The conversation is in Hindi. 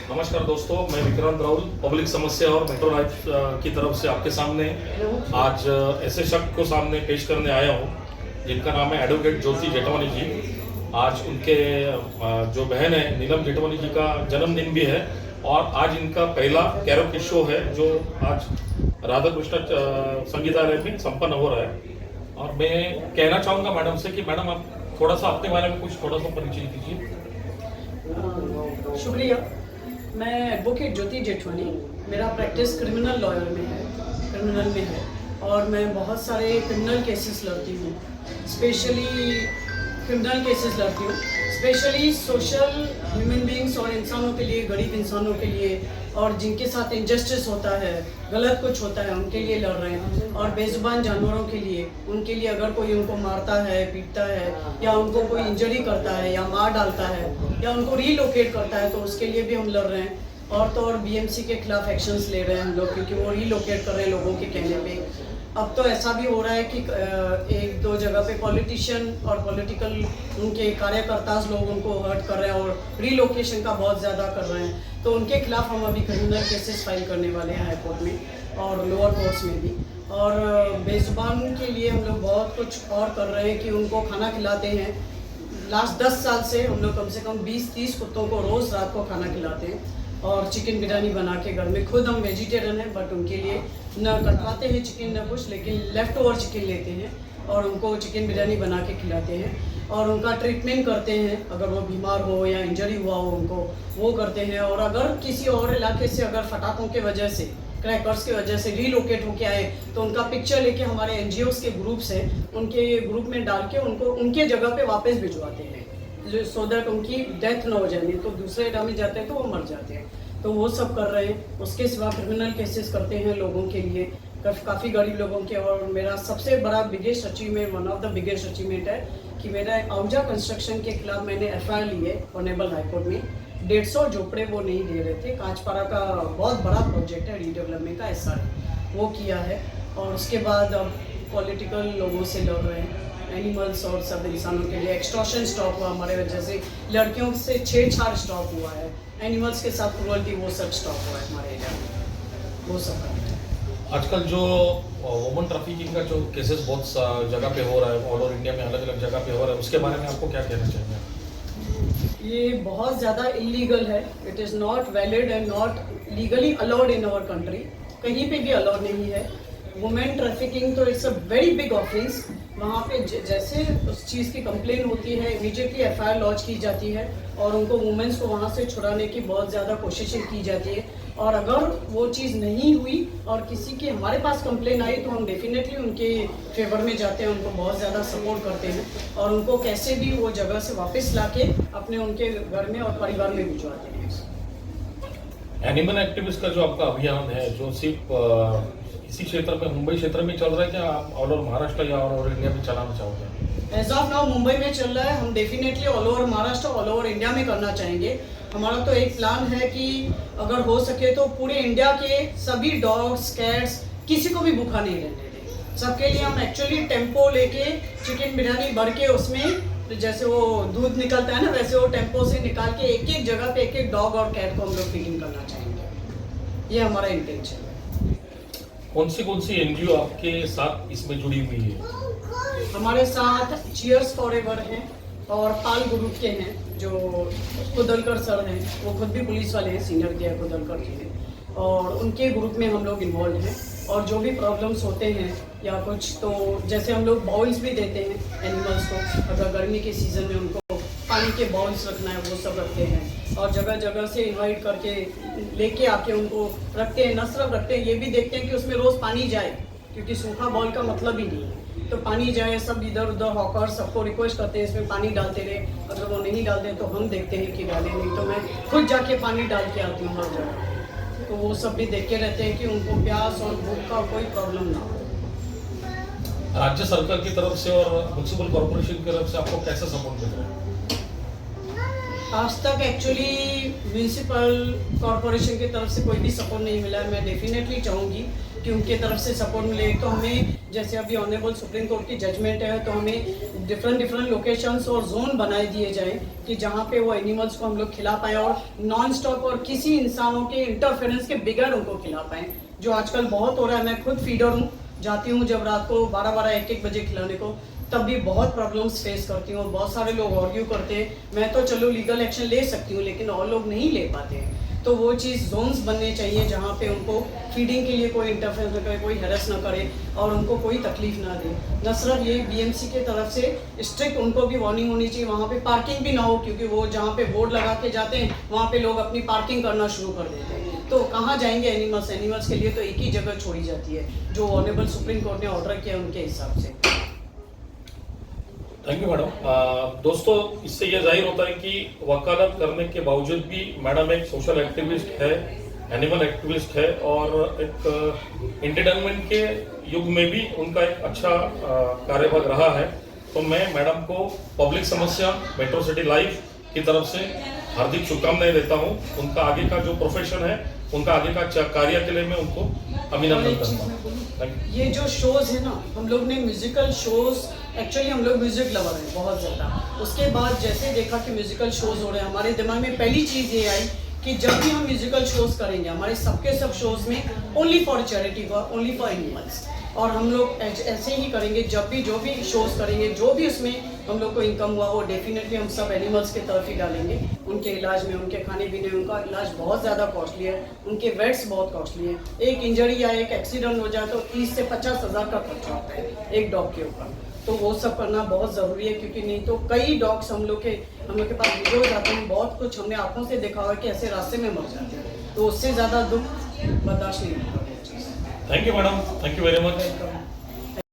नमस्कार दोस्तों, मैं विक्रांत राहुल पब्लिक समस्या और मेट्रो लाइफ की तरफ से आपके सामने आज ऐसे शख्स को सामने पेश करने आया हूं जिनका नाम है एडवोकेट ज्योति जेठमनी जी। आज उनके जो बहन है नीलम जेठमनी जी का जन्मदिन भी है और आज इनका पहला कैरोके शो है जो आज राधा कृष्ण संगीतालय में संपन्न हो रहा है। और मैं कहना चाहूँगा मैडम से कि मैडम आप थोड़ा सा अपने बारे में कुछ थोड़ा सा परिचय दीजिए। शुक्रिया। मैं एडवोकेट ज्योति जेठमनी, मेरा प्रैक्टिस क्रिमिनल लॉयर में है, क्रिमिनल में है और मैं बहुत सारे क्रिमिनल केसेस लड़ती हूँ। स्पेशली क्रिमिनल केसेस लड़ती हूँ, स्पेशली सोशल ह्यूमन बींग्स और इंसानों के लिए, गरीब इंसानों के लिए और जिनके साथ इनजस्टिस होता है, गलत कुछ होता है, उनके लिए लड़ रहे हैं। और बेजुबान जानवरों के लिए, उनके लिए अगर कोई उनको मारता है, पीटता है या उनको कोई इंजरी करता है या मार डालता है या उनको रीलोकेट करता है तो उसके लिए भी हम लड़ रहे हैं। और तो और बीएमसी के खिलाफ एक्शंस ले रहे हैं हम लोग, क्योंकि वो रीलोकेट कर रहे हैं लोगों के कहने पे। अब तो ऐसा भी हो रहा है कि एक दो जगह पे पॉलिटिशियन और पॉलिटिकल उनके कार्यकर्ता लोग उनको हर्ट कर रहे हैं और रीलोकेशन का बहुत ज़्यादा कर रहे हैं। तो उनके खिलाफ हम अभी क्रिमिनल केसेस फाइल करने वाले हैं हाई कोर्ट में और लोअर कोर्ट्स में भी। और बेजुबान के लिए हम लोग बहुत कुछ और कर रहे हैं कि उनको खाना खिलाते हैं। लास्ट 10 साल से हम लोग कम से कम 20-30 कुत्तों को रोज़ रात को खाना खिलाते हैं और चिकन बिरयानी बना के घर में। खुद हम वेजिटेरियन हैं बट उनके लिए न कटवाते हैं चिकन न कुछ, लेकिन लेफ़्ट ओवर चिकन लेते हैं और उनको चिकन बिरयानी बना के खिलाते हैं और उनका ट्रीटमेंट करते हैं। अगर वो बीमार हो या इंजरी हुआ हो उनको वो करते हैं। और अगर किसी और इलाके से अगर फटाकों के वजह से, क्रैकर्स की वजह से रीलोकेट होके आए तो उनका पिक्चर लेके हमारे एनजीओज़ के ग्रुप्स हैं, उनके ग्रुप में डाल के उनको उनके जगह पे वापस भिजवाते हैं सो दैट उनकी डेथ ना हो जाए, नहीं तो दूसरे एरिया में जाते हैं तो वो मर जाते हैं। तो वो सब कर रहे हैं। उसके सिवा क्रिमिनल केसेस करते हैं लोगों के लिए, काफ़ी गरीब लोगों के। और मेरा सबसे बड़ा biggest achievement, one of the biggest achievement है कि मेरा आहूजा कंस्ट्रक्शन के खिलाफ मैंने एफआईआर ली है ऑनरेबल हाईकोर्ट में। 150 झोपड़े वो नहीं दे रहे थे, कांचपारा का बहुत बड़ा प्रोजेक्ट है रीडेवलपमेंट का, एसआर वो किया है। और उसके बाद अब पॉलिटिकल लोगों से लड़ रहे हैं, एनिमल्स और सब इंसानों के लिए। एक्सटॉर्शन स्टॉप हुआ हमारे वजह से, लड़कियों से छेड़छाड़ स्टॉप हुआ है, एनिमल्स के साथ क्रूअल्टी वो सब स्टॉप हुआ है हमारे एरिया में, वो सब करते हैं। आजकल जो वुमन ट्रैफिकिंग का जो केसेस बहुत जगह पे हो रहा है, ऑल ओवर इंडिया में अलग अलग जगह पे हो रहा है, उसके बारे में आपको क्या कहना चाहिए? ये बहुत ज़्यादा इलीगल है। It is not valid and not legally allowed in our country. कहीं पे भी अलाउड नहीं है वुमेन ट्रैफिकिंग। तो it's a very big offence. वहाँ पे जैसे उस चीज़ की कंप्लेन होती है इमीडिएटली एफआईआर लॉन्च की जाती है और उनको वुमेन्स को वहाँ से छुड़ाने की बहुत ज़्यादा कोशिशें की जाती है। और अगर वो चीज़ नहीं हुई और किसी की हमारे पास कंप्लेन आई तो हम डेफिनेटली उनके फेवर में जाते हैं, उनको बहुत ज़्यादा सपोर्ट करते हैं और उनको कैसे भी वो जगह से वापस लाके अपने उनके घर में और परिवार में भिजवाते हैं। एनिमल एक्टिविस्ट का जो आपका अभियान है जो सिर्फ इसी क्षेत्र में, मुंबई क्षेत्र में चल रहा है, क्या आप ऑल ओवर महाराष्ट्र या ऑल ओवर इंडिया में चलाना चाहोगे? एज ऑफ नाउ मुंबई में चल रहा है। हम definitely all over Maharashtra, all over India में करना चाहेंगे। हमारा तो एक प्लान है कि अगर हो सके तो पूरे इंडिया के सभी डॉग्स, कैट्स, किसी को भी भूखा नहीं रहने दें। सबके लिए हम एक्चुअली टेम्पो लेके चिकन बिरयानी भर के उसमें जैसे वो दूध निकलता है ना, वैसे वो टेम्पो से निकाल के एक एक जगह पे एक एक डॉग और कैट को हम लोग फीडिंग करना चाहेंगे। ये हमारा इंटेंशन है। कौन सी एनजीओ आपके साथ इसमें जुड़ी हुई है? हमारे साथ चीयर्स फॉरएवर हैं और पाल ग्रुप के हैं जो कुदलकर सर हैं, वो खुद भी पुलिस वाले हैं, सीनियर के हैं कुदलकर जी हैं, और उनके ग्रुप में हम लोग इन्वॉल्व हैं। और जो भी प्रॉब्लम्स होते हैं या कुछ, तो जैसे हम लोग बाउल्स भी देते हैं एनिमल्स को, अगर गर्मी के सीज़न में उनको पानी के बाउल्स रखना है वो सब रखते हैं। और जगह जगह से इनवाइट करके लेके आके उनको रखते हैं, न सिर्फ रखते हैं, ये भी देखते हैं कि उसमें रोज़ पानी जाए, क्योंकि सूखा बॉल का मतलब ही नहीं है। तो पानी जाए, सब इधर उधर हॉकर सबको रिक्वेस्ट करते हैं इसमें पानी डालते रहे। अगर वो नहीं डालते तो हम देखते हैं कि डालें, नहीं तो मैं खुद जाके पानी डाल के आती हूँ हर जगह। तो वो सब भी देख के रहते हैं कि उनको प्यास और भूख का कोई प्रॉब्लम ना हो। राज्य सरकार की तरफ से और म्युनिसिपल कॉर्पोरेशन की तरफ से आपको कैसा सपोर्ट मिल रहा है? आज तक एक्चुअली म्यूनिसिपल कॉरपोरेशन की तरफ से कोई भी सपोर्ट नहीं मिला है। मैं डेफिनेटली चाहूँगी कि उनके तरफ से सपोर्ट मिले। तो हमें जैसे अभी ऑनरेबल सुप्रीम कोर्ट की जजमेंट है तो हमें डिफरेंट लोकेशंस और जोन बनाए दिए जाए कि जहाँ पे वो एनिमल्स को हम लोग खिला पाएँ और नॉन स्टॉप और किसी इंसानों के इंटरफेरेंस के बगैर उनको खिला पाएँ, जो आजकल बहुत हो रहा है। मैं खुद फीडर हूँ, जाती हूँ जब रात को 12-12 1-1 बजे खिलाने को, तब भी बहुत प्रॉब्लम्स फेस करती हूँ और बहुत सारे लोग आर्ग्यू करते हैं। मैं तो चलो लीगल एक्शन ले सकती हूँ, लेकिन और लोग नहीं ले पाते हैं। तो वो चीज़ जोन्स बनने चाहिए जहाँ पे उनको फीडिंग के लिए कोई इंटरफेरेंस न करे, कोई हैरेस ना करे और उनको कोई तकलीफ ना दे। न सिर्फ ये बीएमसी के तरफ से स्ट्रिक्ट उनको भी वार्निंग होनी चाहिए, वहाँ पे पार्किंग भी ना हो, क्योंकि वो जहाँ पे बोर्ड लगा के जाते हैं वहाँ पे लोग अपनी पार्किंग करना शुरू कर देते हैं। तो कहाँ जाएंगे एनिमल्स के लिए तो एक ही जगह छोड़ी जाती है, जो ऑनरेबल सुप्रीम कोर्ट ने ऑर्डर किया उनके हिसाब से। Thank you madam. दोस्तों, इससे यह जाहिर होता है कि वकालत करने के बावजूद भी मैडम एक सोशल एक्टिविस्ट है, एनिमल एक्टिविस्ट है और एक एंटरटेनमेंट के युग में भी उनका एक अच्छा कार्यभाग रहा है। तो मैं मैडम को पब्लिक समस्या मेट्रो सिटी लाइव की तरफ से हार्दिक शुभकामनाएं देता हूं। उनका आगे का जो प्रोफेशन है, उनका आगे का कार्य के लिए मैं उनको अभिनंदन करता हूँ। ये जो शोज है ना, हम लोग ने म्यूजिकल शोज, एक्चुअली हम लोग म्यूजिक लवर हैं बहुत ज़्यादा। उसके बाद जैसे देखा कि म्यूजिकल शोज हो रहे हैं, हमारे दिमाग में पहली चीज़ ये आई कि जब भी हम म्यूजिकल शोज करेंगे, हमारे सबके सब शोज में only for charity work, only for animals, और हम लोग ऐसे ही करेंगे। जब भी जो भी शोज करेंगे, जो भी उसमें हम लोग को इनकम हुआ वो डेफिनेटली हम सब एनिमल्स के तरफ ही डालेंगे। उनके इलाज में, उनके खाने पीने, उनका इलाज बहुत ज़्यादा कॉस्टली है, उनके वेट्स बहुत कॉस्टली है। एक इंजरी या एक एक्सीडेंट हो जाए तो 30 से 50 हज़ार का खर्चा होता है एक डॉग के ऊपर। तो वो सब करना बहुत ज़रूरी है, क्योंकि नहीं तो कई डॉग्स हम लोग के पास वीडियो हो जाते हैं, बहुत कुछ हमने आंखों से देखा हुआ कि ऐसे रास्ते में मर जाते हैं। तो उससे ज़्यादा दुख बर्दाश्त नहीं होता। Thank you madam, thank you very much.